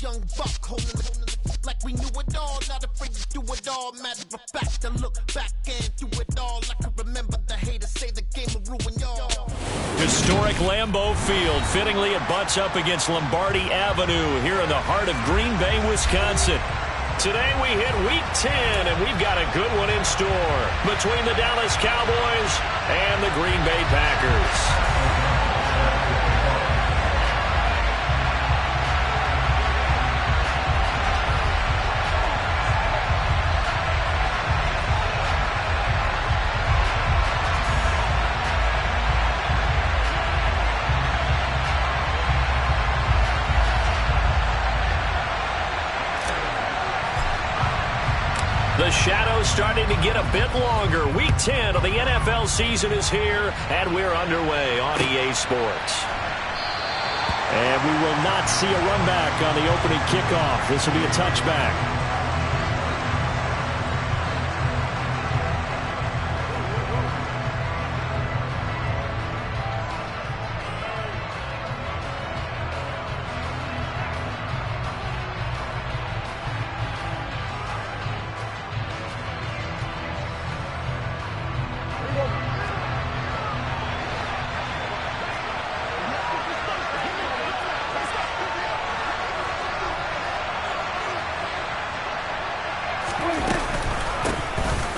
young buck holding it like we knew it all, not afraid to do it all. Matter of fact, I look back and do it all. I can remember the haters say the game will ruin y'all. Historic Lambeau Field. Fittingly, it butts up against Lombardi Avenue here in the heart of Green Bay, Wisconsin. Today we hit Week 10, and we've got a good one in store between the Dallas Cowboys and the Green Bay Packers. The shadow's starting to get a bit longer. Week 10 of the NFL season is here, and we're underway on EA Sports. And we will not see a run back on the opening kickoff. This will be a touchback.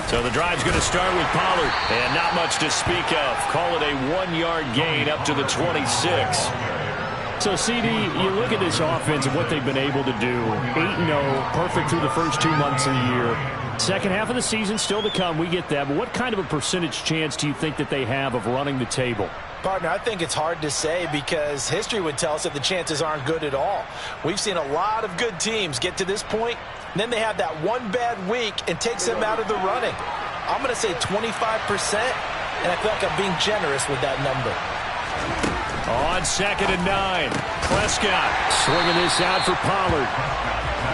So the drive's going to start with Pollard, and not much to speak of. Call it a 1-yard gain up to the 26. So, CD, you look at this offense and what they've been able to do. 8-0, perfect through the first 2 months of the year. Second half of the season still to come. We get that. But what kind of a percentage chance do you think that they have of running the table? Partner, I think it's hard to say because history would tell us that the chances aren't good at all. We've seen a lot of good teams get to this point, and then they have that one bad week and takes them out of the running. I'm going to say 25%, and I feel like I'm being generous with that number. On 2nd and 9, Prescott swinging this out for Pollard.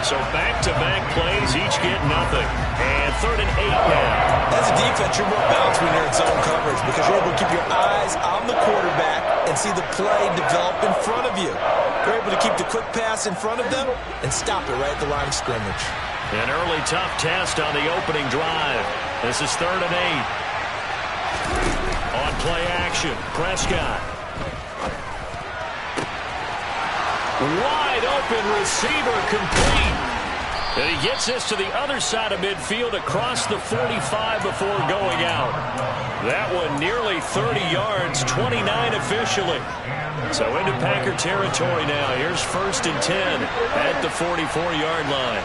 So back-to-back plays, each get nothing. And 3rd and 8 now. As a defense, you're more balanced when you're in zone coverage because you're able to keep your eyes on the quarterback and see the play develop in front of you. You're able to keep the quick pass in front of them and stop it right at the line of scrimmage. An early tough test on the opening drive. This is 3rd and 8. On play action, Prescott. Wide open receiver complete. And he gets this to the other side of midfield across the 45 before going out. That one nearly 30 yards, 29 officially. So into Packer territory now. Here's 1st and 10 at the 44-yard line.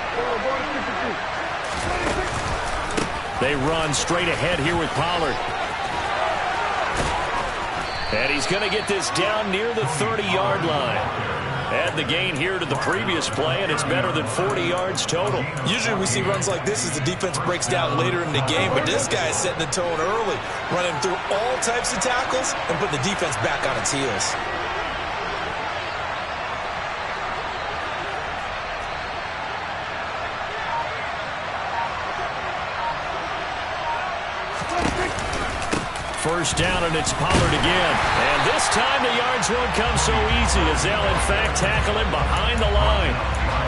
They run straight ahead here with Pollard. And he's going to get this down near the 30-yard line. Add the gain here to the previous play, and it's better than 40 yards total. Usually we see runs like this as the defense breaks down later in the game, but this guy is setting the tone early, running through all types of tackles and putting the defense back on its heels. First down, and it's Pollard again. And this time the yards won't come so easy as they'll, in fact, tackle him behind the line.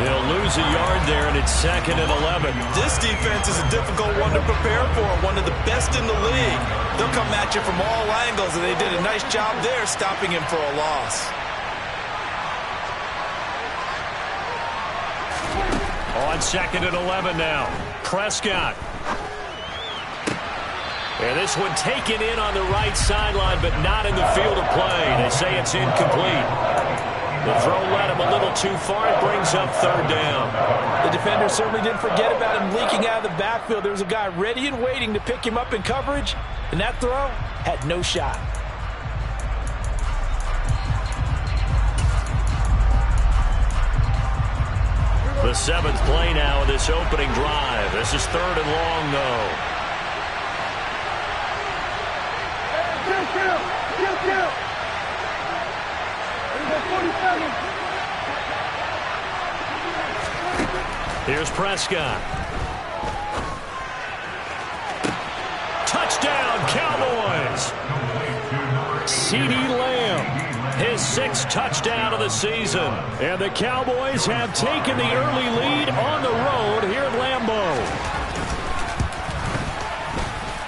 He'll lose a yard there, and it's 2nd and 11. This defense is a difficult one to prepare for, one of the best in the league. They'll come at you from all angles, and they did a nice job there stopping him for a loss. On 2nd and 11 now, Prescott. And this one taken in on the right sideline, but not in the field of play. They say it's incomplete. The throw led him a little too far. It brings up 3rd down. The defender certainly didn't forget about him leaking out of the backfield. There was a guy ready and waiting to pick him up in coverage, and that throw had no shot. The 7th play now of this opening drive. This is 3rd and long, though. Here's Prescott. Touchdown, Cowboys. CeeDee Lamb. his 6th touchdown of the season. And the Cowboys have taken the early lead on the road here at Lambeau.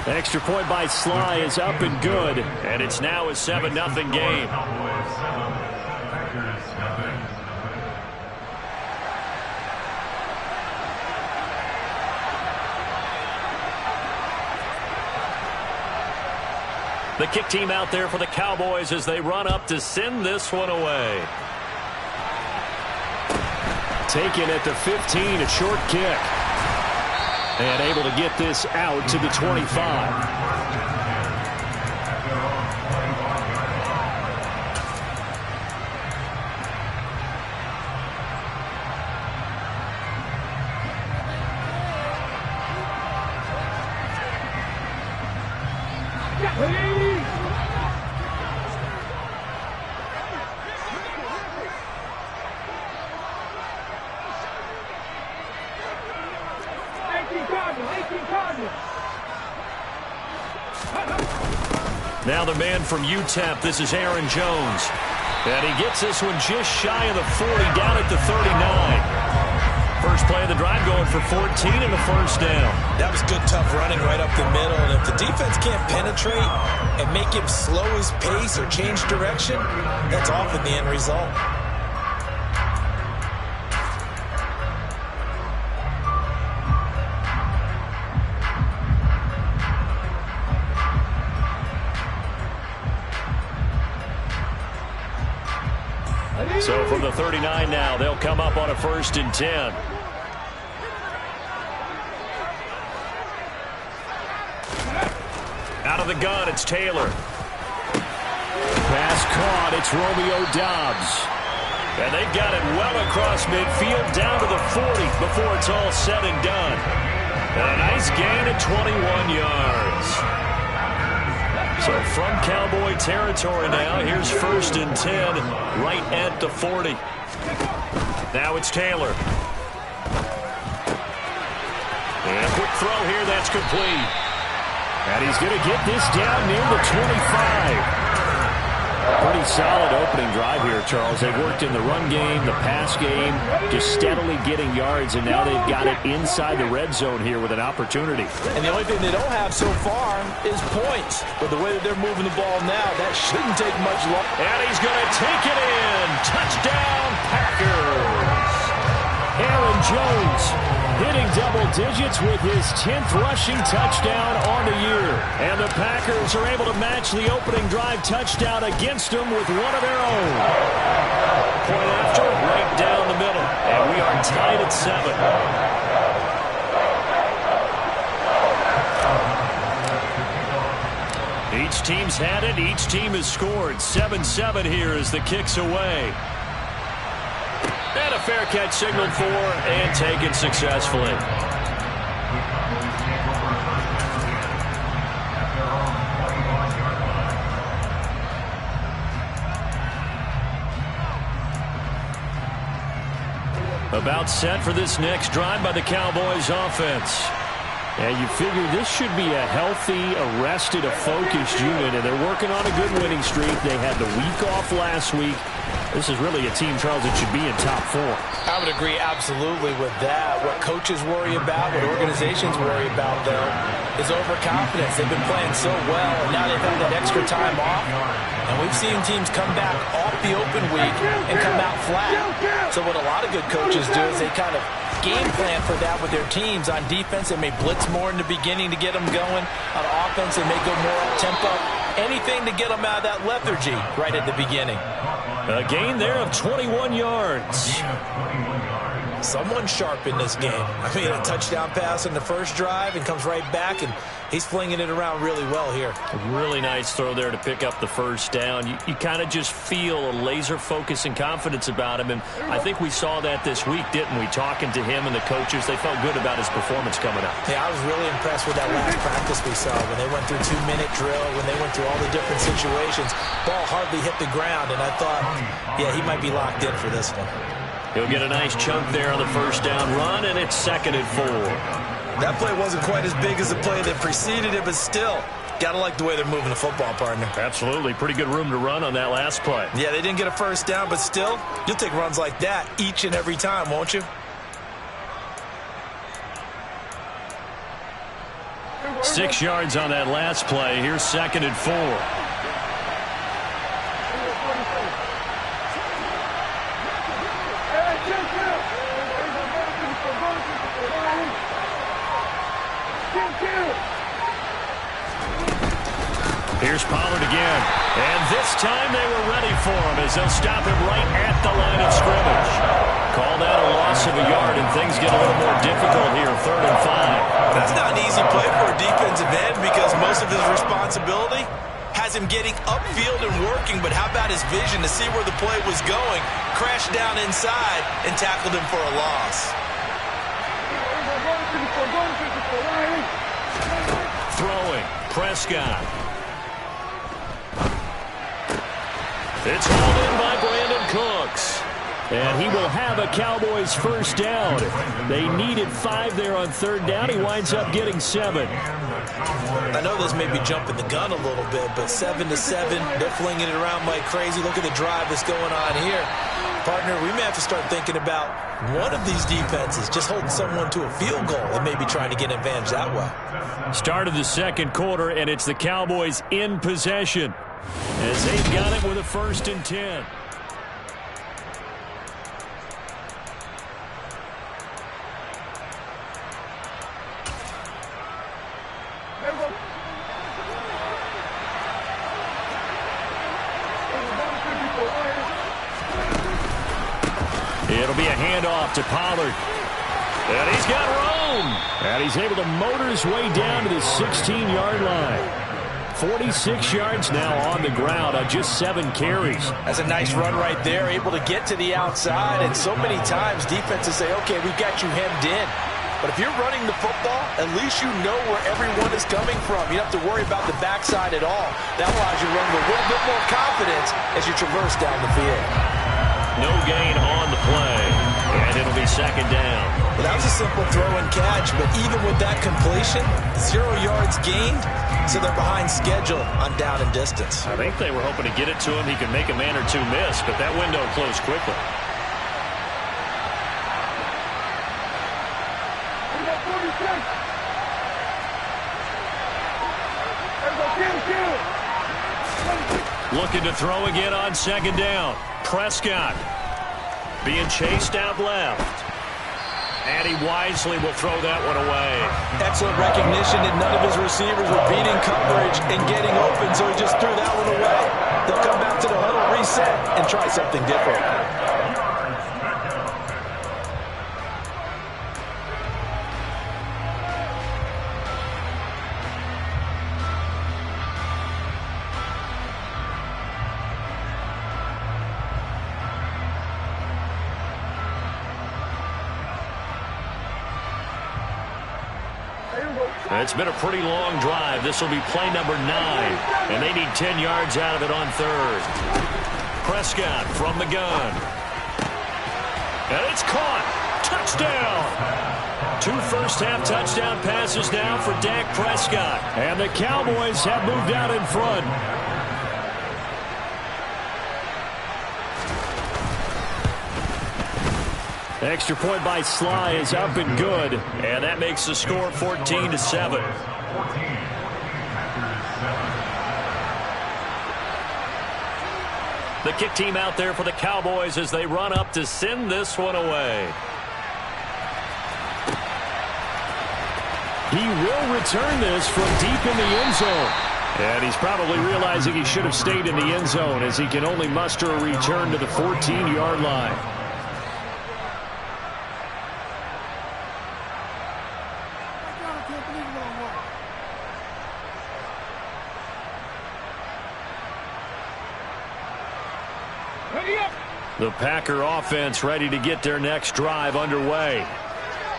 Extra point by Sly is up and good. And it's now a 7-0 game. The kick team out there for the Cowboys as they run up to send this one away. Taken at the 15, a short kick. And able to get this out to the 25. Now the man from UTEP, this is Aaron Jones. And he gets this one just shy of the 40, down at the 39. First play of the drive going for 14 and a first down. That was good, tough running right up the middle. And if the defense can't penetrate and make him slow his pace or change direction, that's often the end result. So from the 39 now, they'll come up on a 1st and 10. Out of the gun, it's Taylor. Pass caught, it's Romeo Doubs. And they've got it well across midfield, down to the 40 before it's all said and done. And a nice gain of 21 yards. So from Cowboy territory now, here's 1st and 10, right at the 40. Now it's Taylor. And a quick throw here, that's complete. And he's going to get this down near the 25. Pretty solid opening drive here, Charles. They've worked in the run game, the pass game, just steadily getting yards, and now they've got it inside the red zone here with an opportunity. And the only thing they don't have so far is points. But the way that they're moving the ball now, that shouldn't take much longer. And he's going to take it in. Touchdown, Packers. Aaron Jones hitting double digits with his 10th rushing touchdown on the year. And the Packers are able to match the opening drive touchdown against them with one of their own. Point after, right down the middle. And we are tied at 7. Each team's had it. Each team has scored. 7-7 here as the kick's away. And a fair catch signaled for and taken successfully. About set for this next drive by the Cowboys offense. And you figure this should be a healthy, arrested, a focused unit, and they're working on a good winning streak. They had the week off last week. This is really a team, Charles, that should be in top 4. I would agree absolutely with that. What coaches worry about, what organizations worry about, though, is overconfidence. They've been playing so well, and now they've had that extra time off. And we've seen teams come back off the open week and come out flat. So what a lot of good coaches do is they kind of game plan for that with their teams. On defense, they may blitz more in the beginning to get them going. On offense, they may go more up-tempo. Anything to get them out of that lethargy right at the beginning. A gain there of 21 yards. Someone sharp in this game. I mean, a touchdown pass in the first drive and comes right back, and he's flinging it around really well here. A really nice throw there to pick up the first down. You kind of just feel a laser focus and confidence about him, and I think we saw that this week, didn't we? Talking to him and the coaches, they felt good about his performance coming up. Yeah, I was really impressed with that last practice we saw when they went through 2-minute drill, when they went through all the different situations. Ball hardly hit the ground, and I thought, yeah, he might be locked in for this one. He'll get a nice chunk there on the first down run, and it's 2nd and 4. That play wasn't quite as big as the play that preceded it, but still, Gotta like the way they're moving the football, partner. Absolutely. Pretty good room to run on that last play. Yeah, they didn't get a first down, but still, you'll take runs like that each and every time, won't you? 6 yards on that last play. Here's 2nd and 4. Here's Pollard again. And this time they were ready for him as they'll stop him right at the line of scrimmage. Call that a loss of a yard, and things get a little more difficult here, 3rd and 5. That's not an easy play for a defensive end because most of his responsibility has him getting upfield and working, but how about his vision to see where the play was going, crashed down inside, and tackled him for a loss. Throwing, Prescott. It's hauled in by Brandon Cooks. And he will have a Cowboys first down. They needed 5 there on 3rd down. He winds up getting 7. I know this may be jumping the gun a little bit, but 7-7, they're flinging it around like crazy. Look at the drive that's going on here. Partner, we may have to start thinking about one of these defenses just holding someone to a field goal and maybe trying to get an advantage that way. Start of the 2nd quarter, and it's the Cowboys in possession as they've got it with a 1st and 10. It'll be a handoff to Pollard. And he's got room. And he's able to motor his way down to the 16-yard line. 46 yards now on the ground on just 7 carries. That's a nice run right there, able to get to the outside. And so many times defenses say, okay, we've got you hemmed in. But if you're running the football, at least you know where everyone is coming from. You don't have to worry about the backside at all. That allows you to run with a little bit more confidence as you traverse down the field. No gain on the play, and it'll be 2nd down. Well, that was a simple throw and catch, but even with that completion, 0 yards gained, so they're behind schedule on down and distance. I think they were hoping to get it to him. He could make a man or two miss, but that window closed quickly. Looking to throw again on 2nd down. Prescott being chased out left. And he wisely will throw that one away. Excellent recognition that none of his receivers were beating coverage and getting open, so he just threw that one away. They'll come back to the huddle, reset, and try something different. It's been a pretty long drive. This will be play number 9, and they need 10 yards out of it on 3rd. Prescott from the gun. And it's caught. Touchdown. 2 first-half touchdown passes now for Dak Prescott. And the Cowboys have moved out in front. Extra point by Sly is up and good. And that makes the score 14-7. The kick team out there for the Cowboys as they run up to send this one away. He will return this from deep in the end zone. And he's probably realizing he should have stayed in the end zone as he can only muster a return to the 14-yard line. The Packer offense ready to get their next drive underway.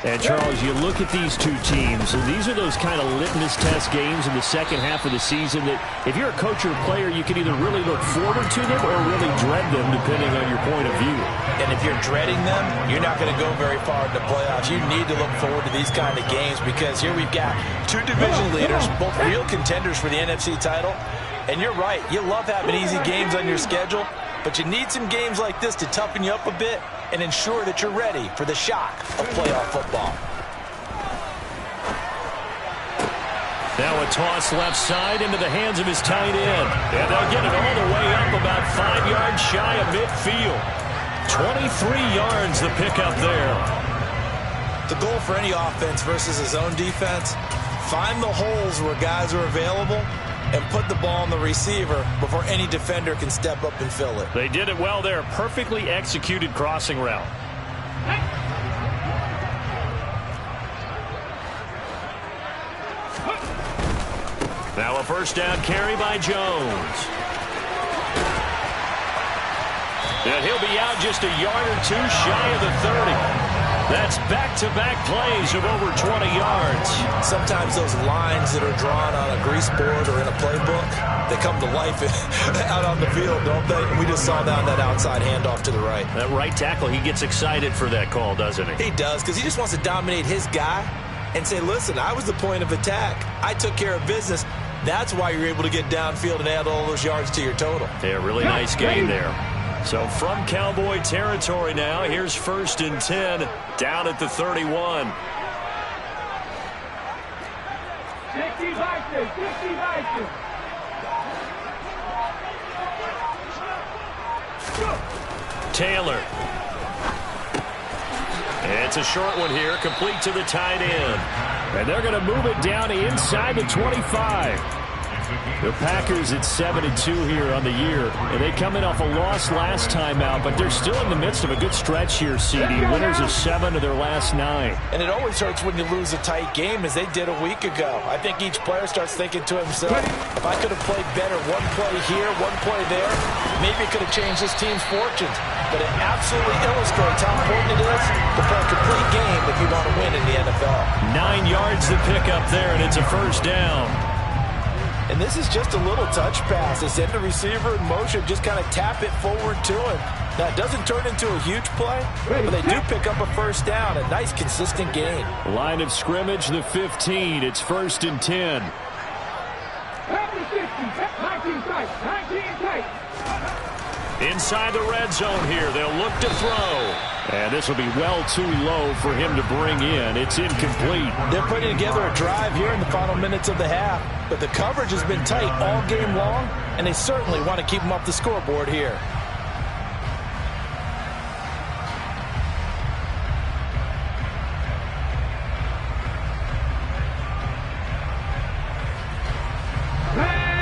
And, Charles, you look at these two teams, and these are those kind of litmus test games in the second half of the season that if you're a coach or a player, you can either really look forward to them or really dread them, depending on your point of view. And if you're dreading them, you're not going to go very far in the playoffs. You need to look forward to these kind of games because here we've got two division leaders, both real contenders for the NFC title. And you're right, you love having easy games on your schedule, but you need some games like this to toughen you up a bit and ensure that you're ready for the shock of playoff football. Now a toss left side into the hands of his tight end. And they'll get it all the way up about 5 yards shy of midfield. 23 yards the pickup there. The goal for any offense versus his own defense, find the holes where guys are available and put the ball on the receiver before any defender can step up and fill it. They did it well there. Perfectly executed crossing route. Now a first down carry by Jones. And he'll be out just a yard or two shy of the 30. That's back-to-back plays of over 20 yards. Sometimes those lines that are drawn on a grease board or in a playbook, they come to life out on the field, don't they? And we just saw that outside handoff to the right. That right tackle, he gets excited for that call, doesn't he? He does, because he just wants to dominate his guy and say, listen, I was the point of attack. I took care of business. That's why you're able to get downfield and add all those yards to your total. Yeah, really nice game there. So from Cowboy territory now, here's 1st and 10 down at the 31. Taylor. It's a short one here, complete to the tight end. And they're going to move it down inside the 25. The Packers at 7-2 here on the year, and they come in off a loss last time out, but they're still in the midst of a good stretch here, CD. Winners of 7 of their last 9. And it always hurts when you lose a tight game, as they did a week ago. I think each player starts thinking to himself, if I could have played better one play here, one play there, maybe it could have changed this team's fortunes. But it absolutely illustrates how important it is to play a complete game if you want to win in the NFL. 9 yards to pick up there, and it's a first down. And this is just a little touch pass. They send the receiver in motion, just kind of tap it forward to him. Now, it doesn't turn into a huge play, but they do pick up a first down. A nice, consistent gain. Line of scrimmage, the 15. It's 1st and 10. Inside the red zone here, they'll look to throw. And this will be well too low for him to bring in. It's incomplete. They're putting together a drive here in the final minutes of the half, but the coverage has been tight all game long, and they certainly want to keep them off the scoreboard here.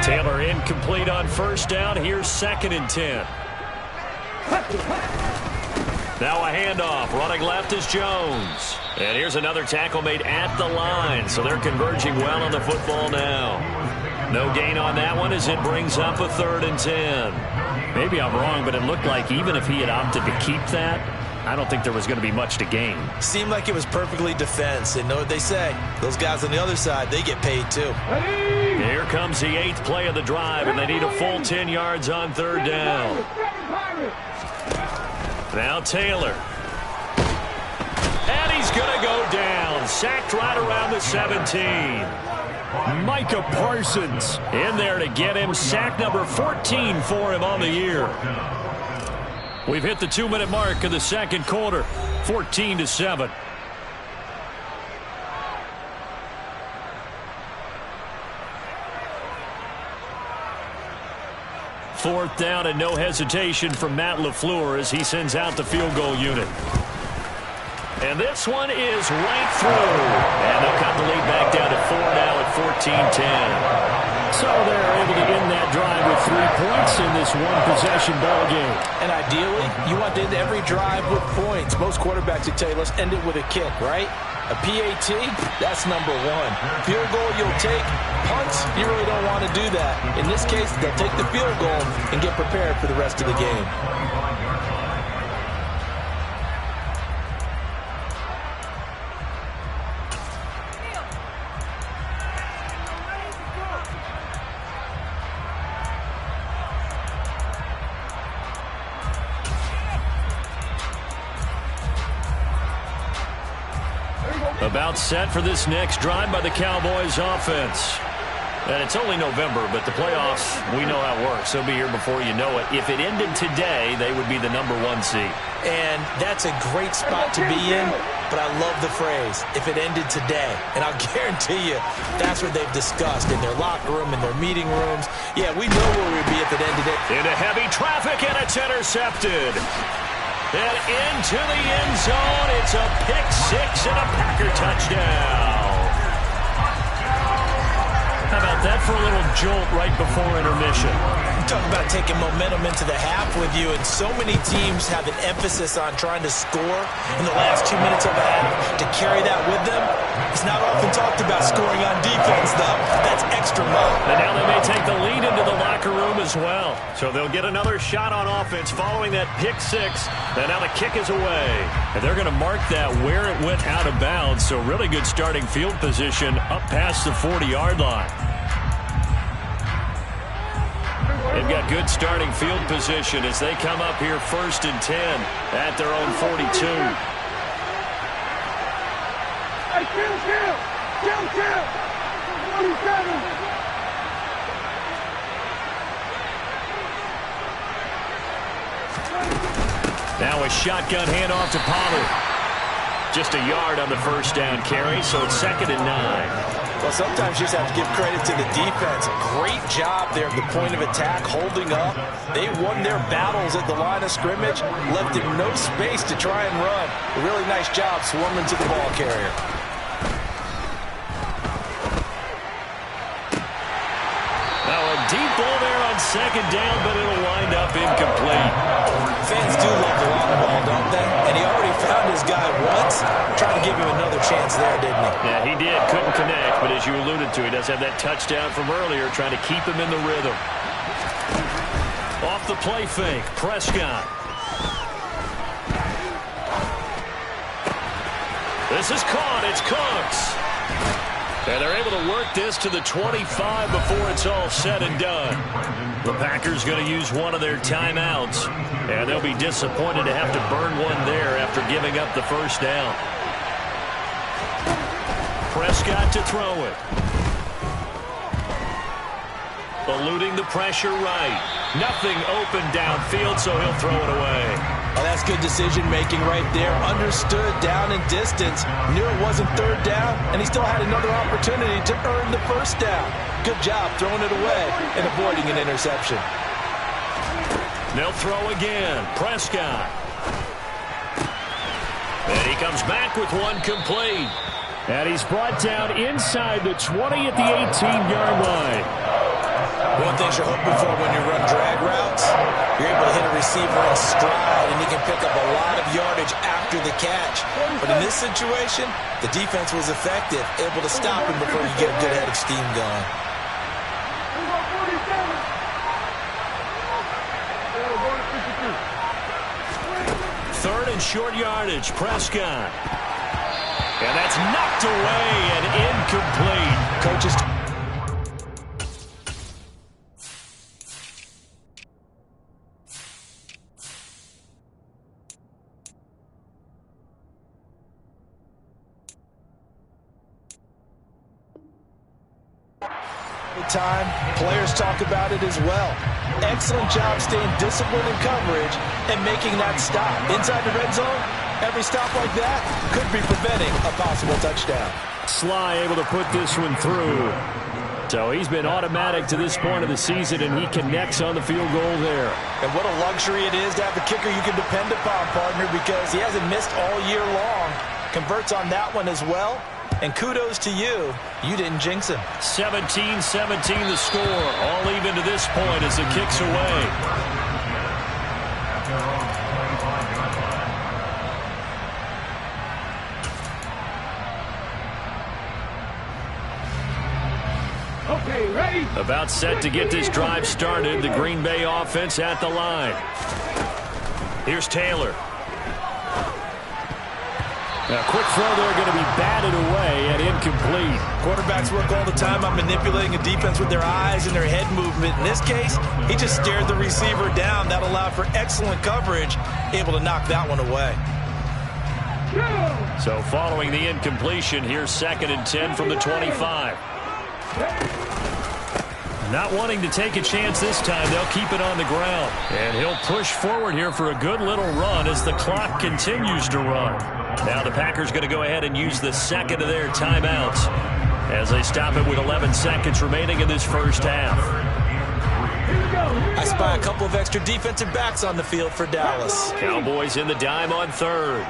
Taylor incomplete on first down. Here's 2nd and 10. Now a handoff. Running left is Jones. And here's another tackle made at the line. So they're converging well on the football now. No gain on that one as it brings up a 3rd and 10. Maybe I'm wrong, but it looked like even if he had opted to keep that, I don't think there was going to be much to gain. Seemed like it was perfectly defense. And know what they say? Those guys on the other side, they get paid too. Here comes the 8th play of the drive, and they need a full 10 yards on 3rd down. Now Taylor. And he's going to go down. Sacked right around the 17. Micah Parsons in there to get him. Sack number 14 for him on the year. We've hit the 2-minute mark of the second quarter. 14-7. Fourth down and no hesitation from Matt LaFleur as he sends out the field goal unit. And this one is right through. And they'll cut the lead back down to 4 now at 14-10. So they're able to end that drive with 3 points in this one-possession ball game. And ideally, you want to end every drive with points. Most quarterbacks would tell you, let's end it with a kick, right? A PAT, that's number 1. Field goal you'll take. Punts, you really don't want to do that. In this case, they'll take the field goal and get prepared for the rest of the game. About set for this next drive by the Cowboys offense. And it's only November, but the playoffs, we know how it works. They'll be here before you know it. If it ended today, they would be the #1 seed. And that's a great spot to be in, but I love the phrase, if it ended today. And I'll guarantee you, that's what they've discussed in their locker room, in their meeting rooms. Yeah, we know where we'd be if it ended it. Into heavy traffic, and it's intercepted. And into the end zone, it's a pick six and a Packer touchdown. How about that for a little jolt right before intermission? Talk about taking momentum into the half with you, and so many teams have an emphasis on trying to score in the last 2 minutes of a half. To carry that with them, it's not often talked about scoring on defense, though. That's extra mile. And now they may take the lead into the locker room as well. So they'll get another shot on offense following that pick six. And now the kick is away. And they're going to mark that where it went out of bounds. So really good starting field position up past the 40-yard line. They've got good starting field position as they come up here 1st and 10 at their own 42. Hey, kill, 47. Now a shotgun handoff to Pollard. Just a yard on the first down carry, so it's 2nd and 9. Well, sometimes you just have to give credit to the defense. Great job there at the point of attack, holding up. They won their battles at the line of scrimmage, left him no space to try and run. A really nice job swarming to the ball carrier. Now a deep ball there on 2nd down, but it'll wind up incomplete. Fans do love the long ball, don't they? And he already found his guy once. Trying to give him another chance there, didn't he? Yeah, he did. Couldn't connect, but as you alluded to, he does have that touchdown from earlier, trying to keep him in the rhythm. Off the play fake, Prescott. This is caught. It's Cooks. And they're able to work this to the 25 before it's all said and done. The Packers going to use one of their timeouts, and they'll be disappointed to have to burn one there after giving up the first down. Prescott to throw it. Eluding the pressure right. Nothing open downfield, so he'll throw it away. Oh, that's good decision-making right there. Understood down and distance. Knew it wasn't 3rd down, and he still had another opportunity to earn the 1st down. Good job throwing it away and avoiding an interception. They'll throw again. Prescott. And he comes back with one complete. And he's brought down inside the 20 at the 18-yard line. One thing you're hoping for when you run drag routes, you're able to hit a receiver in stride, and he can pick up a lot of yardage after the catch. But in this situation, the defense was effective, able to stop him before you get a good head of steam going. Third and short yardage, Prescott. And that's knocked away and incomplete. Coaches. Time, players talk about it as well. Excellent job staying disciplined in coverage and making that stop. Inside the red zone, every stop like that could be preventing a possible touchdown. Sly able to put this one through. So he's been automatic to this point of the season, and he connects on the field goal there. And what a luxury it is to have a kicker you can depend upon, partner, because he hasn't missed all year long. Converts on that one as well. And kudos to you. You didn't jinx him. 17-17 the score. All even to this point as the kick's away. Okay, ready? About set to get this drive started. The Green Bay offense at the line. Here's Taylor. A quick throw there, going to be batted away and incomplete. Quarterbacks work all the time on manipulating a defense with their eyes and their head movement. In this case, he just stared the receiver down. That allowed for excellent coverage, able to knock that one away. So following the incompletion, here's 2nd and 10 from the 25. Not wanting to take a chance this time, they'll keep it on the ground. And he'll push forward here for a good little run as the clock continues to run. Now the Packers going to go ahead and use the second of their timeouts as they stop it with 11 seconds remaining in this first half. I spy a couple of extra defensive backs on the field for Dallas. Cowboys in the dime on 3rd.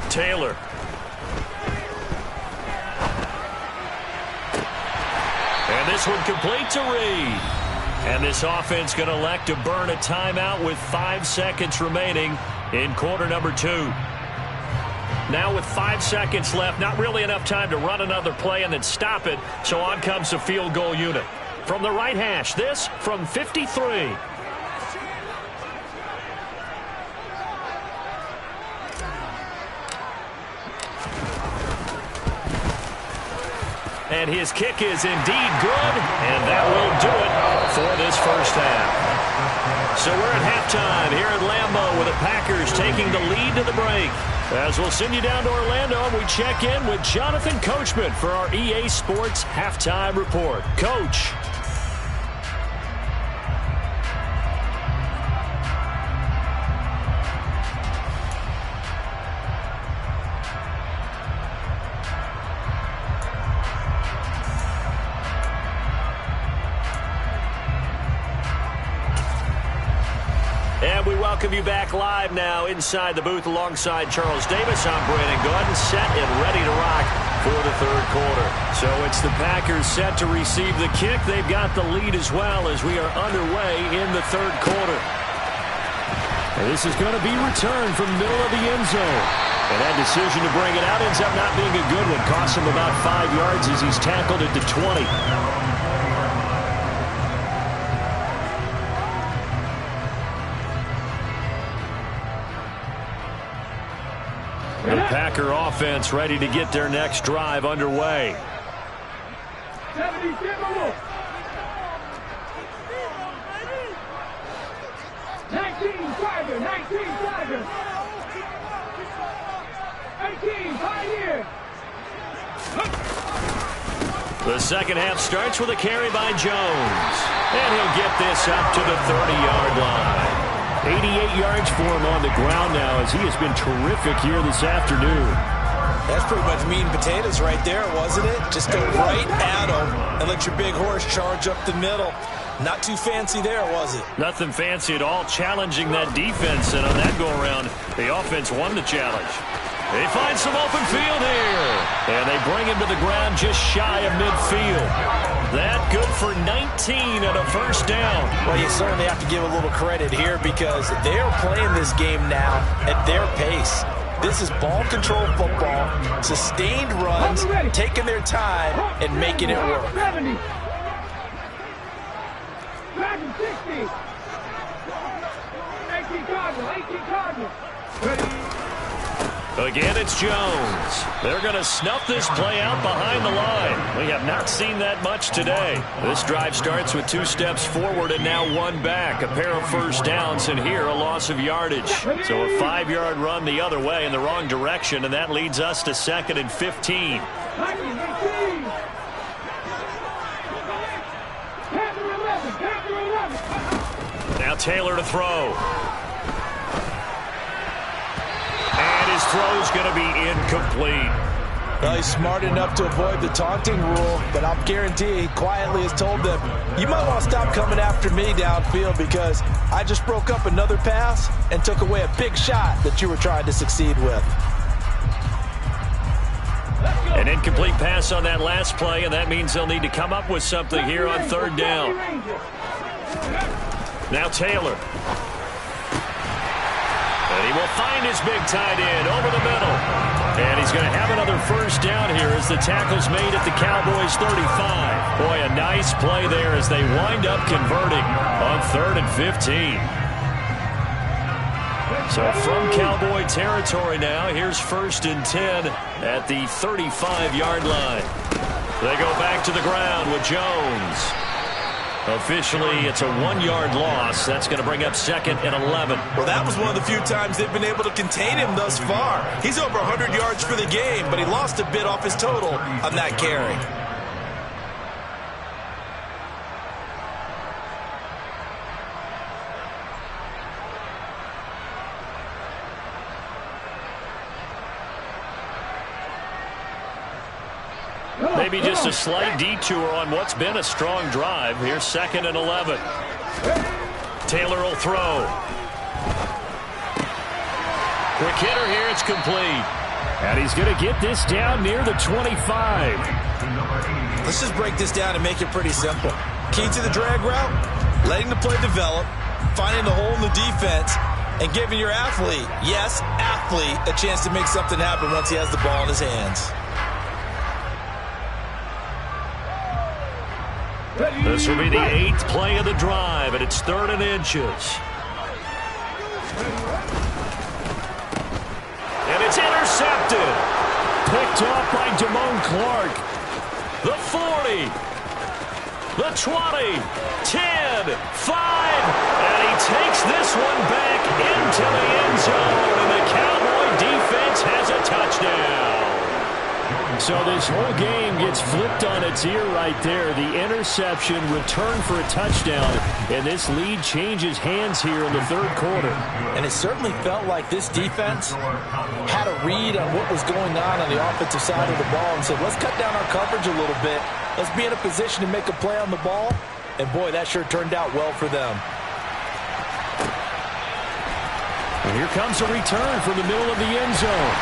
Taylor. And this one complete to Reed. And this offense going to elect to burn a timeout with 5 seconds remaining in quarter number 2. Now with 5 seconds left, not really enough time to run another play and then stop it. So on comes the field goal unit. From the right hash, this from 53. And his kick is indeed good, and that will do it for this first half. So we're at halftime here at Lambeau with the Packers taking the lead to the break. As we'll send you down to Orlando, we check in with Jonathan Coachman for our EA Sports Halftime Report. Coach. And we welcome you back live now inside the booth alongside Charles Davis. I'm Brandon Gaudin, set and ready to rock for the third quarter. So it's the Packers set to receive the kick. They've got the lead as well as we are underway in the third quarter. And this is going to be returned from the middle of the end zone. And that decision to bring it out ends up not being a good one. Costs him about 5 yards as he's tackled it to 20. The Packer offense ready to get their next drive underway. 19 Tiger, 19 Tiger. 18 Pioneer. The second half starts with a carry by Jones. And he'll get this up to the 30-yard line. 88 yards for him on the ground now as he has been terrific here this afternoon. That's pretty much meat and potatoes right there, wasn't it? Just go right at him and let your big horse charge up the middle. Not too fancy there, was it? Nothing fancy at all, challenging that defense. And on that go-around, the offense won the challenge. They find some open field here. And they bring him to the ground just shy of midfield. That good for 19 and a first down. Well, you certainly have to give a little credit here because they're playing this game now at their pace. This is ball control football, sustained runs, taking their time and making it work. 70. 60. 18 Cardinal, 18 Cardinal. Again, it's Jones. They're going to snuff this play out behind the line. We have not seen that much today. This drive starts with 2 steps forward and now 1 back. A pair of first downs and here a loss of yardage. So a 5-yard run the other way in the wrong direction, and that leads us to 2nd and 15. Now Taylor to throw. And his throw's going to be incomplete. Well, he's smart enough to avoid the taunting rule, but I'll guarantee he quietly has told them, you might want to stop coming after me downfield because I just broke up another pass and took away a big shot that you were trying to succeed with. An incomplete pass on that last play, and that means they'll need to come up with something here on 3rd down. Now Taylor. And he will find his big tight end over the middle. And he's going to have another first down here as the tackle's made at the Cowboys' 35. Boy, a nice play there as they wind up converting on 3rd and 15. So from Cowboy territory now, here's 1st and 10 at the 35-yard line. They go back to the ground with Jones. Officially, it's a 1-yard loss. That's going to bring up 2nd and 11. Well, that was one of the few times they've been able to contain him thus far. He's over 100 yards for the game, but he lost a bit off his total on that carry. Maybe just a slight detour on what's been a strong drive. Here's 2nd and 11. Taylor will throw. Quick hitter here. It's complete. And he's going to get this down near the 25. Let's just break this down and make it pretty simple. Key to the drag route, letting the play develop, finding the hole in the defense, and giving your athlete, yes, athlete, a chance to make something happen once he has the ball in his hands. This will be the 8th play of the drive, and it's 3rd and inches. And it's intercepted. Picked off by Damone Clark. The 40. The 20. 10. 5. And he takes this one back into the end zone, and the Cowboy defense has a touchdown. So this whole game gets flipped on its ear right there. The interception, return for a touchdown, and this lead changes hands here in the 3rd quarter. And it certainly felt like this defense had a read on what was going on the offensive side of the ball and said, let's cut down our coverage a little bit. Let's be in a position to make a play on the ball. And, boy, that sure turned out well for them. And here comes a return from the middle of the end zone.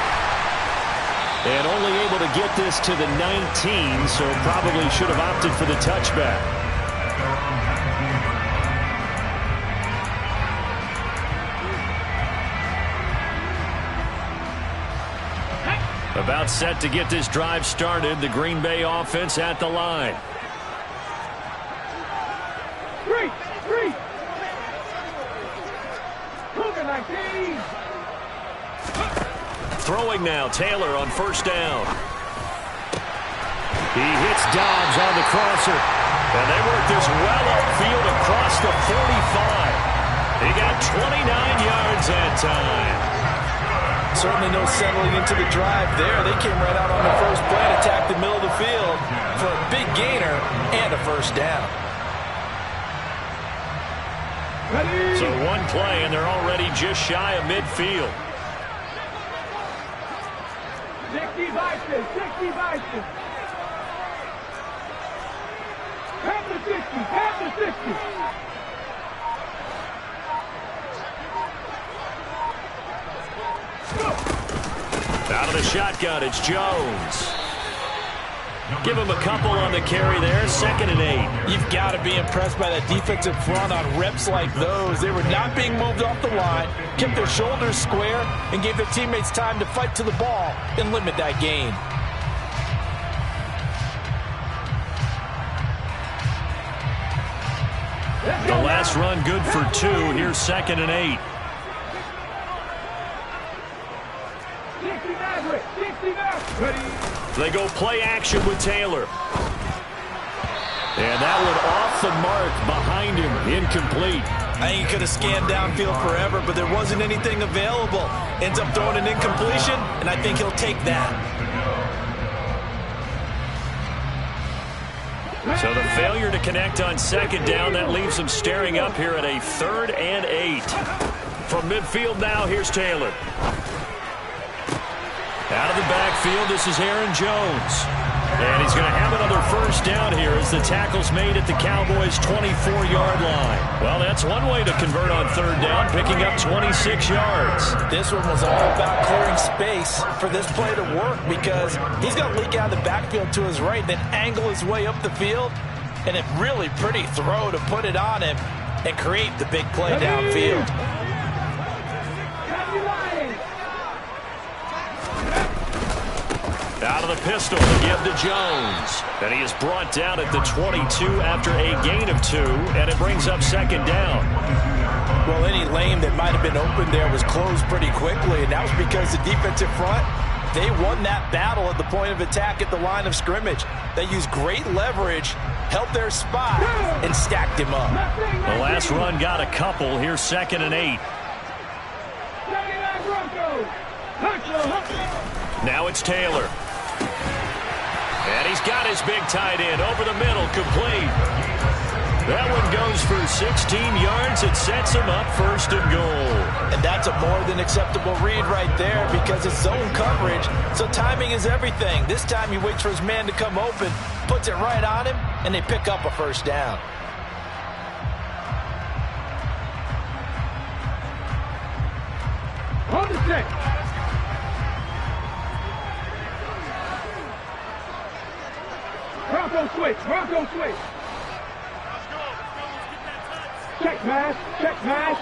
And only able to get this to the 19, so probably should have opted for the touchback. About set to get this drive started. The Green Bay offense at the line. Three. Cougar 19. Throwing now, Taylor on 1st down. He hits Dobbs on the crosser. And they work this well upfield across the 45. He got 29 yards that time. Certainly no settling into the drive there. They came right out on the first play and attacked the middle of the field for a big gainer and a 1st down. Ready. So 1 play, and they're already just shy of midfield. 60 Vikings. Panther 60. Out of the shotgun, it's Jones. Give him a couple on the carry there, 2nd and 8. You've got to be impressed by that defensive front on reps like those. They were not being moved off the line, kept their shoulders square, and gave their teammates time to fight to the ball and limit that gain. The last run good for 2. Here's 2nd and 8. 69. Ready. They go play action with Taylor. And that one off the mark behind him, incomplete. I think he could have scanned downfield forever, but there wasn't anything available. Ends up throwing an incompletion, and I think he'll take that. So the failure to connect on 2nd down, that leaves them staring up here at a 3rd and 8. From midfield now, here's Taylor. Out of the backfield, this is Aaron Jones. And he's going to have another 1st down here as the tackle's made at the Cowboys' 24-yard line. Well, that's one way to convert on 3rd down, picking up 26 yards. This one was all about clearing space for this play to work because he's going to leak out of the backfield to his right, then angle his way up the field, and a really pretty throw to put it on him and create the big play downfield. Out of the pistol to give to Jones. And he is brought down at the 22 after a gain of 2, and it brings up 2nd down. Well, any lane that might have been open there was closed pretty quickly, and that was because the defensive front They won that battle at the point of attack at the line of scrimmage. They used great leverage, held their spot, and stacked him up. The last run got a couple. Here's 2nd and 8. Now it's Taylor. And he's got his big tight end over the middle, complete. That one goes for 16 yards. It sets him up 1st and goal. And that's a more than acceptable read right there because it's zone coverage, so timing is everything. This time he waits for his man to come open, puts it right on him, and they pick up a 1st down. On the stick. Bronco switch. Bronco switch. Check pass. Check pass.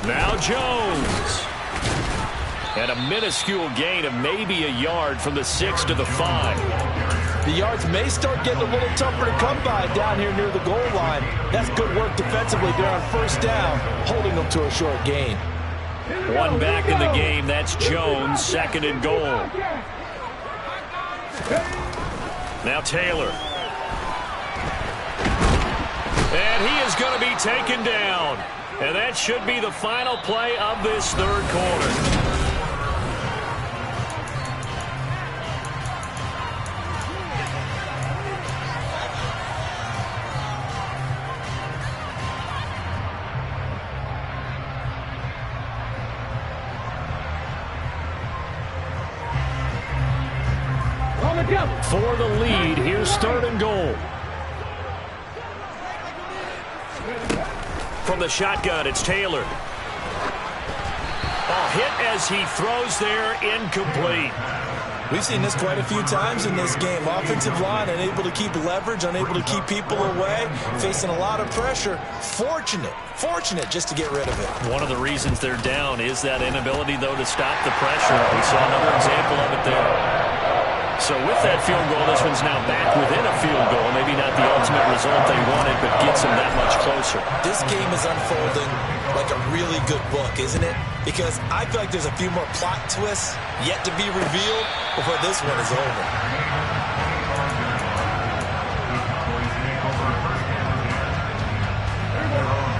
Now Jones. And a minuscule gain of maybe a yard from the 6 to the 5. The yards may start getting a little tougher to come by down here near the goal line. That's good work defensively there on 1st down, holding them to a short gain. One back in the game. That's Jones, 2nd and goal. Now Taylor. And he is going to be taken down. And that should be the final play of this 3rd quarter. For the lead, here's 3rd and goal. From the shotgun, it's Taylor. Hit as he throws there, incomplete. We've seen this quite a few times in this game. Offensive line unable to keep leverage, unable to keep people away, facing a lot of pressure. Fortunate just to get rid of it. One of the reasons they're down is that inability, though, to stop the pressure. We saw another example of it there. So with that field goal, this one's now back within a field goal. Maybe not the ultimate result they wanted, but gets them that much closer. This game is unfolding like a really good book, isn't it? Because I feel like there's a few more plot twists yet to be revealed before this one is over.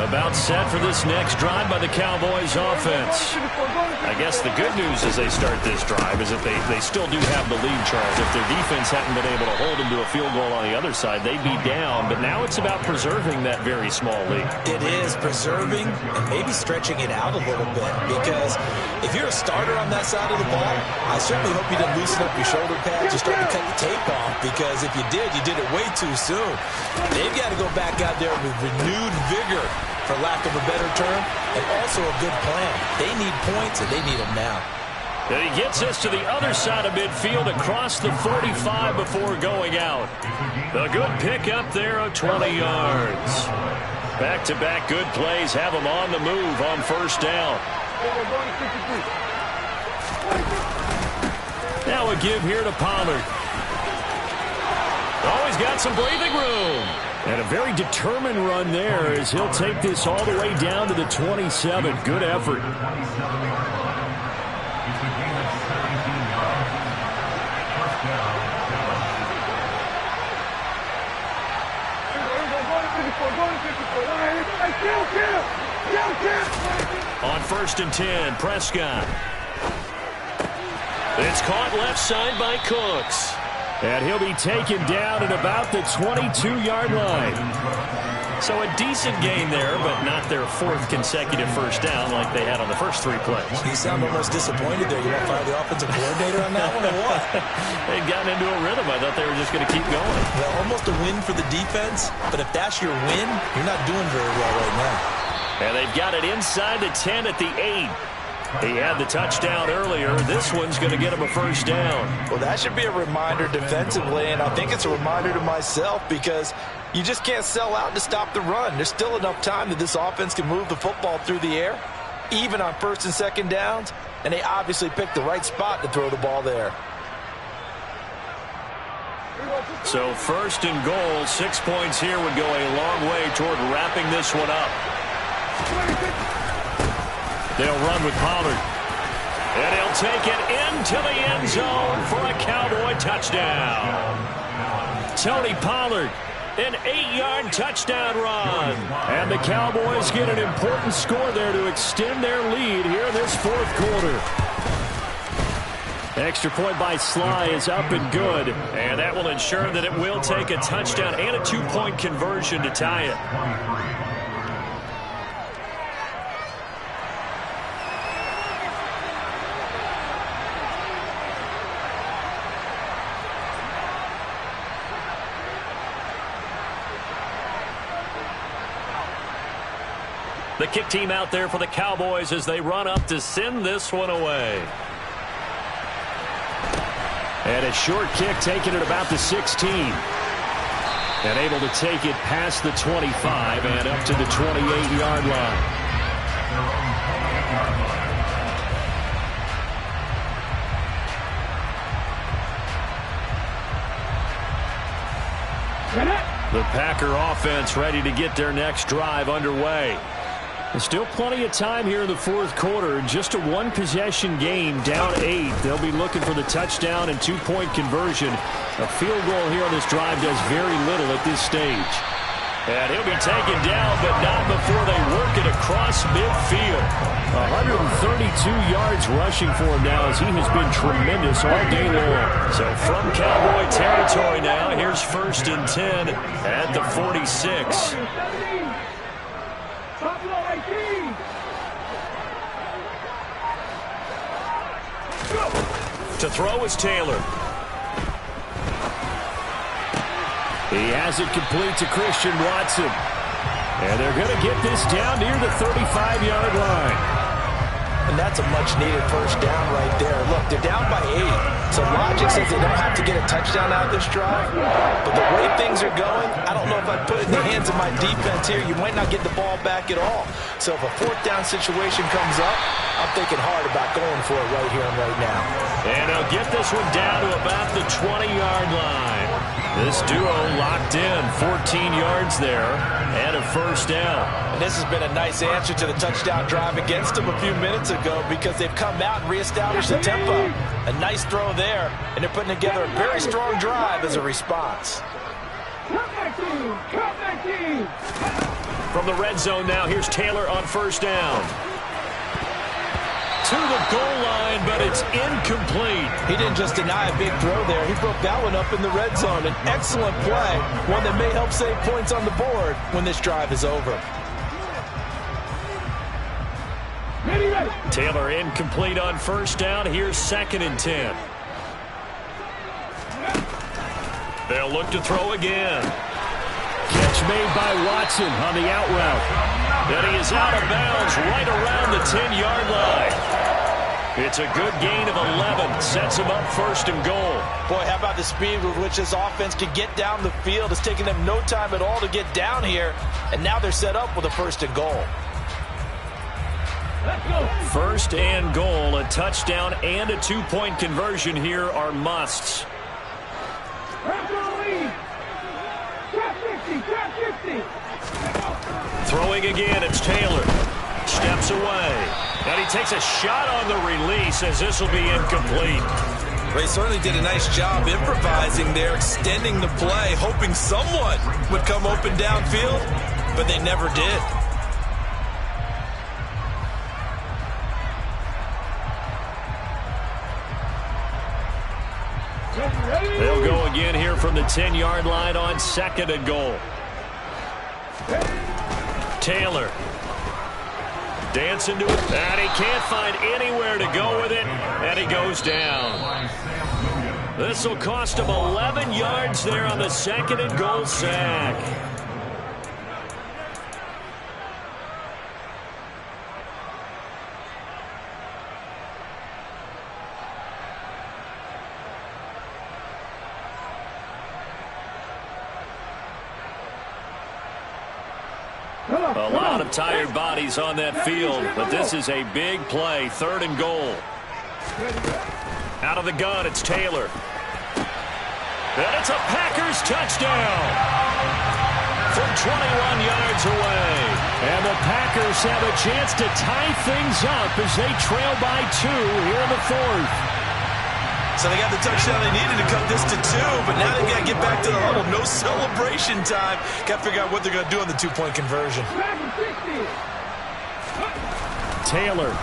About set for this next drive by the Cowboys offense. I guess the good news as they start this drive is that they still do have the lead, Charles. If their defense hadn't been able to hold them to a field goal on the other side, they'd be down. But now it's about preserving that very small lead. It is preserving and maybe stretching it out a little bit. Because if you're a starter on that side of the ball, I certainly hope you didn't loosen up your shoulder pads or start to cut the tape off. Because if you did it way too soon. They've got to go back out there with renewed vigor, for lack of a better term, and also a good plan. They need points, and they need them now. And he gets us to the other side of midfield across the 45 before going out. A good pickup there of 20 yards. Back-to-back good plays have him on the move on 1st down. Now a give here to Pollard. Always got some breathing room. And a very determined run there as he'll take this all the way down to the 27. Good effort. On 1st and 10, Prescott. It's caught left side by Cooks. And he'll be taken down at about the 22-yard line. So a decent gain there, but not their 4th consecutive 1st down like they had on the first 3 plays. You sound almost disappointed there. You want to fire the offensive coordinator on that one or what? They'd gotten into a rhythm. I thought they were just going to keep going. Well, almost a win for the defense, but if that's your win, you're not doing very well right now. And they've got it inside the 10 at the 8. He had the touchdown earlier. This one's going to get him a 1st down. Well, that should be a reminder defensively, and I think it's a reminder to myself because you just can't sell out to stop the run. There's still enough time that this offense can move the football through the air, even on 1st and 2nd downs, and they obviously picked the right spot to throw the ball there. So 1st and goal, 6 points here would go a long way toward wrapping this one up. They'll run with Pollard. And he'll take it into the end zone for a Cowboy touchdown. Tony Pollard, an 8-yard touchdown run. And the Cowboys get an important score there to extend their lead here in this fourth quarter. Extra point by Sly is up and good. And that will ensure that it will take a touchdown and a 2-point conversion to tie it. The kick team out there for the Cowboys as they run up to send this one away. And a short kick taken at about the 16. And able to take it past the 25 and up to the 28-yard line. The Packer offense ready to get their next drive underway. There's still plenty of time here in the fourth quarter. Just a one-possession game, down 8. They'll be looking for the touchdown and 2-point conversion. A field goal here on this drive does very little at this stage. And he'll be taken down, but not before they work it across midfield. 132 yards rushing for him now as he has been tremendous all day long. So from Cowboy territory now, here's 1st and 10 at the 46. To throw is Taylor. He has it complete to Christian Watson. And they're going to get this down near the 35-yard line. And that's a much-needed first down right there. Look, they're down by 8. So logic says they don't have to get a touchdown out of this drive. But the way things are going, I don't know if I'd put it in the hands of my defense here. You might not get the ball back at all. So if a 4th down situation comes up, I'm thinking hard about going for it right here and right now. And they'll get this one down to about the 20-yard line. This duo locked in, 14 yards there, and a first down. And this has been a nice answer to the touchdown drive against them a few minutes ago because they've come out and reestablished the tempo. A nice throw there, and they're putting together a very strong drive as a response. From the red zone now, here's Taylor on first down. To the goal line, but it's incomplete. He didn't just deny a big throw there. He broke that one up in the red zone. An excellent play, one that may help save points on the board when this drive is over. Taylor incomplete on first down. Here's 2nd and 10. They'll look to throw again. Catch made by Watson on the out route. And he is out of bounds right around the 10-yard line. It's a good gain of 11. Sets him up 1st and goal. Boy, how about the speed with which this offense can get down the field? It's taking them no time at all to get down here. And now they're set up with a 1st and goal. 1st and goal. A touchdown and a 2-point conversion here are musts. Throwing again, it's Taylor. Steps away. And he takes a shot on the release as this will be incomplete. They certainly did a nice job improvising there, extending the play, hoping someone would come open downfield, but they never did. They'll go again here from the 10-yard line on 2nd and goal. Taylor dancing to it, and he can't find anywhere to go with it, and he goes down. This will cost him 11 yards there on the 2nd and goal sack. A lot of tired bodies on that field, but this is a big play. 3rd and goal. Out of the gun, it's Taylor. And it's a Packers touchdown. from 21 yards away. And the Packers have a chance to tie things up as they trail by 2 here in the 4th. So they got the touchdown they needed to cut this to 2, but now they got to get back to the huddle. No celebration time. Got to figure out what they're going to do on the 2-point conversion. Taylor.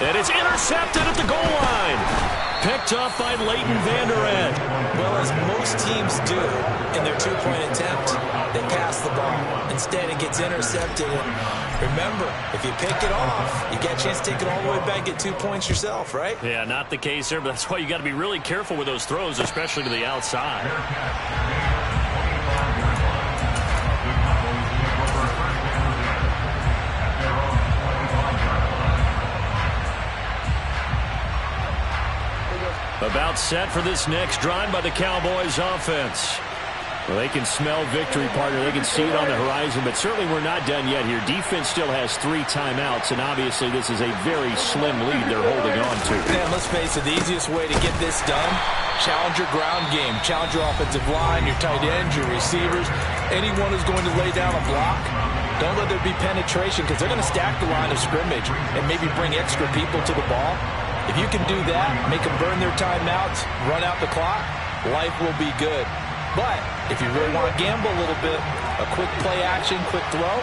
And it's intercepted at the goal line. Picked up by Leighton Vander Esch. Well, as most teams do in their 2-point attempt, they pass the ball. Instead, it gets intercepted. And remember, if you pick it off, you get a chance to take it all the way back, get 2 points yourself, right? Yeah, not the case there, but that's why you got to be really careful with those throws, especially to the outside. About set for this next drive by the Cowboys offense. Well, they can smell victory, partner. They can see it on the horizon, but certainly we're not done yet here. Defense still has 3 timeouts, and obviously this is a very slim lead they're holding on to. Man, let's face it, the easiest way to get this done, challenge your ground game, challenge your offensive line, your tight ends, your receivers, anyone who's going to lay down a block. Don't let there be penetration because they're going to stack the line of scrimmage and maybe bring extra people to the ball. If you can do that, make them burn their timeouts, run out the clock, life will be good. But if you really want to gamble a little bit, a quick play action, quick throw,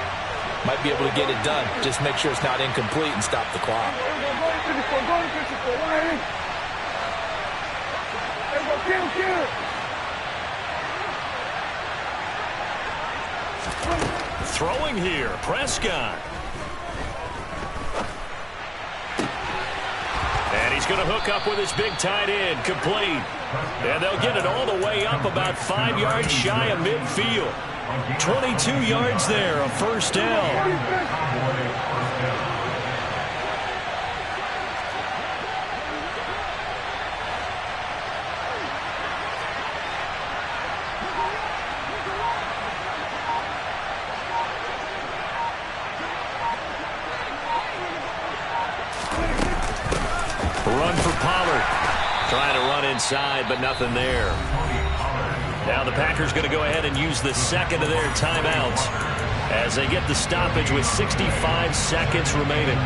might be able to get it done. Just make sure it's not incomplete and stop the clock. Throwing here, Prescott. And he's going to hook up with his big tight end, complete. And they'll get it all the way up about 5 yards shy of midfield. 22 yards there, a first down. Run for Pollard. Trying to run inside, but nothing there. Now the Packers going to go ahead and use the second of their timeouts as they get the stoppage with 65 seconds remaining.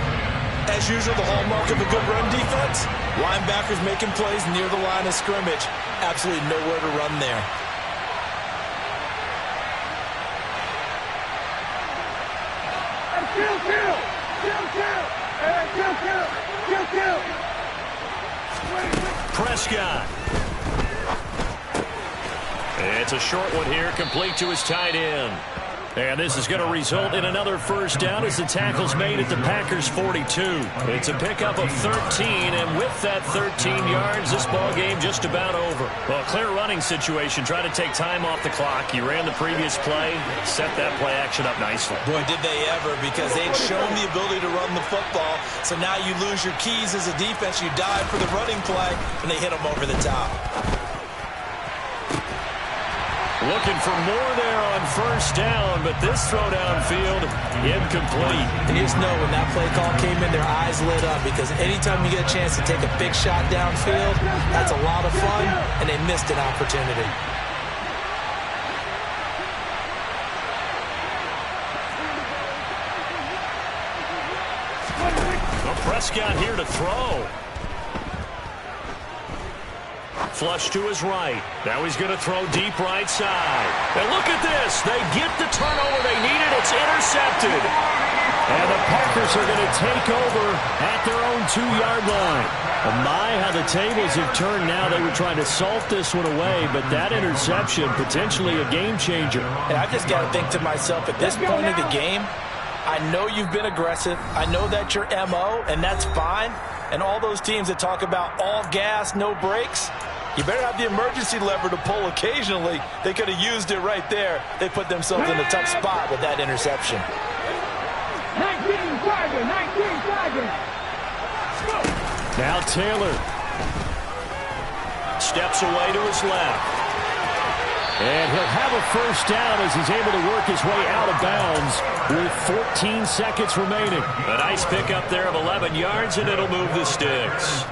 As usual, the hallmark of a good run defense, linebackers making plays near the line of scrimmage. Absolutely nowhere to run there. Prescott. It's a short one here, complete to his tight end. And this is going to result in another first down as the tackle's made at the Packers' 42. It's a pickup of 13, and with that 13 yards, this ball game just about over. Well, clear running situation. Try to take time off the clock. He ran the previous play, set that play action up nicely. Boy, did they ever, because they'd shown the ability to run the football. So now you lose your keys as a defense. You dive for the running play, and they hit them over the top. Looking for more there on first down, but this throw downfield, incomplete. And you just know when that play call came in, their eyes lit up, because anytime you get a chance to take a big shot downfield, that's a lot of fun, and they missed an opportunity. Well, Prescott here to throw. Flush to his right. Now he's going to throw deep right side. And look at this. They get the turnover they needed. It's intercepted. And the Packers are going to take over at their own 2-yard line. Oh my, how the tables have turned now. They were trying to salt this one away, but that interception, potentially a game changer. And I've just got to think to myself, at this point of the game, I know you've been aggressive. I know that's your MO, and that's fine. And all those teams that talk about all gas, no brakes, you better have the emergency lever to pull occasionally. They could have used it right there. They put themselves in a tough spot with that interception. 19 Tigers. Now Taylor steps away to his left. And he'll have a first down as he's able to work his way out of bounds with 14 seconds remaining. A nice pickup there of 11 yards, and it'll move the sticks.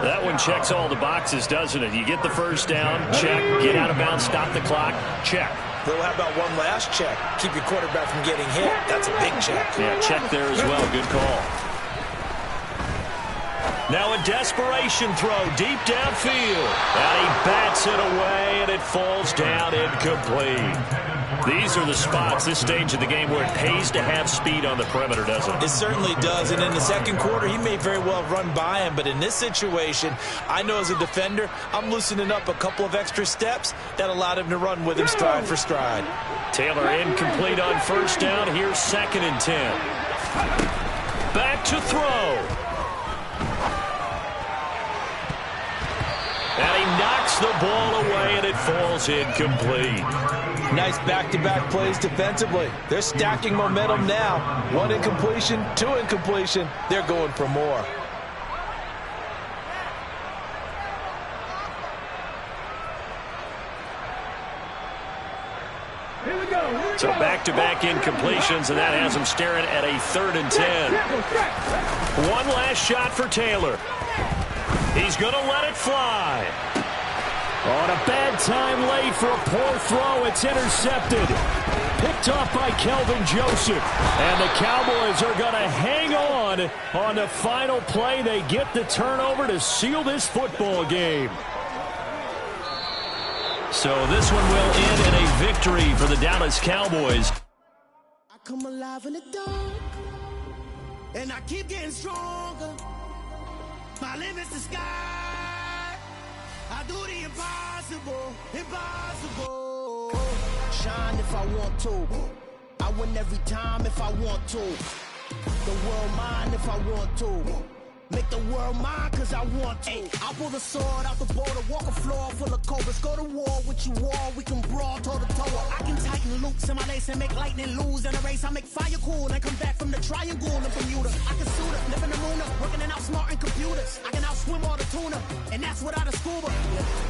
That one checks all the boxes, doesn't it? You get the first down, check. Get out of bounds, stop the clock, check. Well, how about one last check? Keep your quarterback from getting hit. That's a big check. Yeah, check there as well. Good call. Now a desperation throw deep downfield. And he bats it away, and it falls down incomplete. These are the spots, this stage of the game, where it pays to have speed on the perimeter, doesn't it? It certainly does, and in the second quarter, he may very well run by him, but in this situation, I know as a defender, I'm loosening up a couple of extra steps that allowed him to run with him stride for stride. Taylor incomplete on first down. Here's 2nd and 10. Back to throw. And he knocks the ball away, and it falls incomplete. Nice back-to-back plays defensively. They're stacking momentum now. 1 incompletion, 2 incompletion. They're going for more. So back-to-back incompletions, and that has him staring at a 3rd and 10. One last shot for Taylor. He's going to let it fly. On a bad time late for a poor throw. It's intercepted. Picked off by Kelvin Joseph. And the Cowboys are going to hang on the final play. They get the turnover to seal this football game. So this one will end in a victory for the Dallas Cowboys. I come alive in the dark, and I keep getting stronger. My limit's the sky. I do the impossible, impossible. Shine if I want to. I win every time if I want to. The world mine if I want to. Make the world mine cause I want to. I pull the sword out the border, walk a floor full of cobras. Go to war with you all, we can brawl toe to toe. I can tighten loops in my lace and make lightning lose in a race. I make fire cool and come back from the triangle in Bermuda. I can suit it, live in the moon, working and outsmarting computers. I can outswim all the tuna, and that's without a scuba.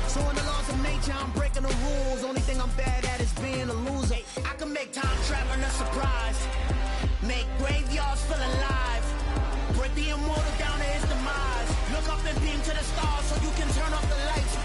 So in the laws of nature, I'm breaking the rules. Only thing I'm bad at is being a loser. I can make time traveling a surprise, make graveyards feel alive. Break the immortal down to his demise. Look up and beam to the stars so you can turn off the lights.